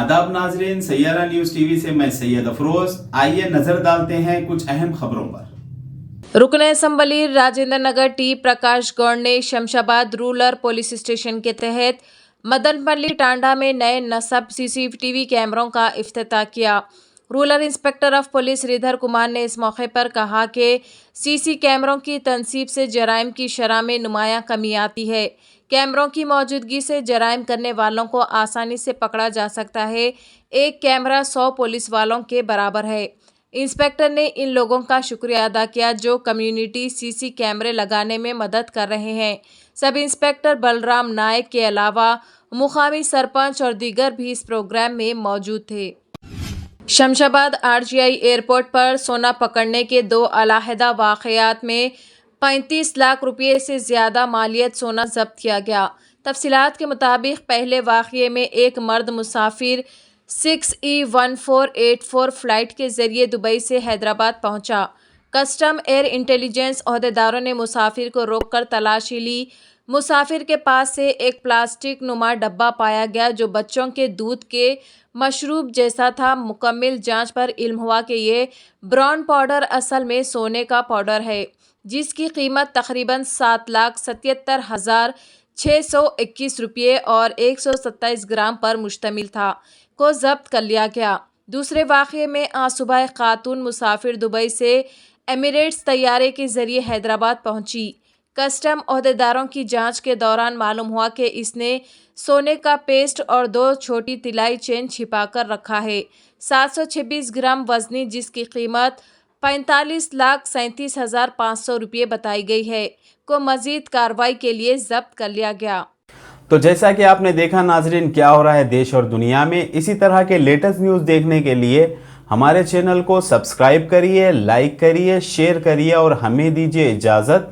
आदाब नाजरीन, Saiyaara news TV से मैं सैयद अफरोज। आइए नजर डालते हैं कुछ अहम खबरों पर। रुकन असम्बली राजेंद्र नगर टी प्रकाश गौड़ ने शमशाबाद रूरल पुलिस स्टेशन के तहत मदनपल्ली टांडा में नए नस्ब सीसीटीवी कैमरों का इफ्तिताह किया। Rural inspector of police Sridhar Kumar ने इस मौके पर कहा कि सीसी कैमरों की तनसीब से जराइम की शरह में नुमायां कमी आती है। कैमरों की मौजूदगी से जराइम करने वालों को आसानी से पकड़ा जा सकता है। एक कैमरा 100 पुलिस वालों के बराबर है। इंस्पेक्टर ने इन लोगों का शुक्रिया अदा किया जो कम्युनिटी सीसी कैमरे लगाने में मदद कर रहे हैं। सब इंस्पेक्टर बलराम नायक के अलावा मुकामी सरपंच और दीगर भी इस प्रोग्राम में मौजूद थे। शमशाबाद आरजीआई एयरपोर्ट पर सोना पकड़ने के 2 अलहदा वाक़यात में 35 लाख रुपये से ज़्यादा मालियत सोना जब्त किया गया। तफसीलात के मुताबिक पहले वाक़ये में एक मर्द मुसाफिर 6E1484 फ़्लाइट के ज़रिए दुबई से हैदराबाद पहुंचा। कस्टम एयर इंटेलिजेंस अहदेदारों ने मुसाफिर को रोककर तलाशी ली। मुसाफिर के पास से एक प्लास्टिक नुमा डब्बा पाया गया जो बच्चों के दूध के मशरूब जैसा था। मुकम्मल जांच पर इल्म हुआ कि ये ब्राउन पाउडर असल में सोने का पाउडर है जिसकी कीमत तकरीबन 7,77,621 रुपये और 127 ग्राम पर मुश्तमिल था को जब्त कर लिया गया। दूसरे वाक़ये में आज सुबह एक खातून मुसाफिर दुबई से एमिरेट्स तैयारे के ज़रिए हैदराबाद पहुंची। कस्टम अहदेदारों की जांच के दौरान मालूम हुआ कि इसने सोने का पेस्ट और 2 छोटी तिलाई चेन छिपा कर रखा है। 726 ग्राम वजनी जिसकी कीमत 45,37,500 रुपये बताई गई है को मजीद कार्रवाई के लिए जब्त कर लिया गया। तो जैसा कि आपने देखा नाजरीन, क्या हो रहा है देश और दुनिया में। इसी तरह के लेटेस्ट न्यूज़ देखने के लिए हमारे चैनल को सब्सक्राइब करिए, लाइक करिए, शेयर करिए और हमें दीजिए इजाज़त।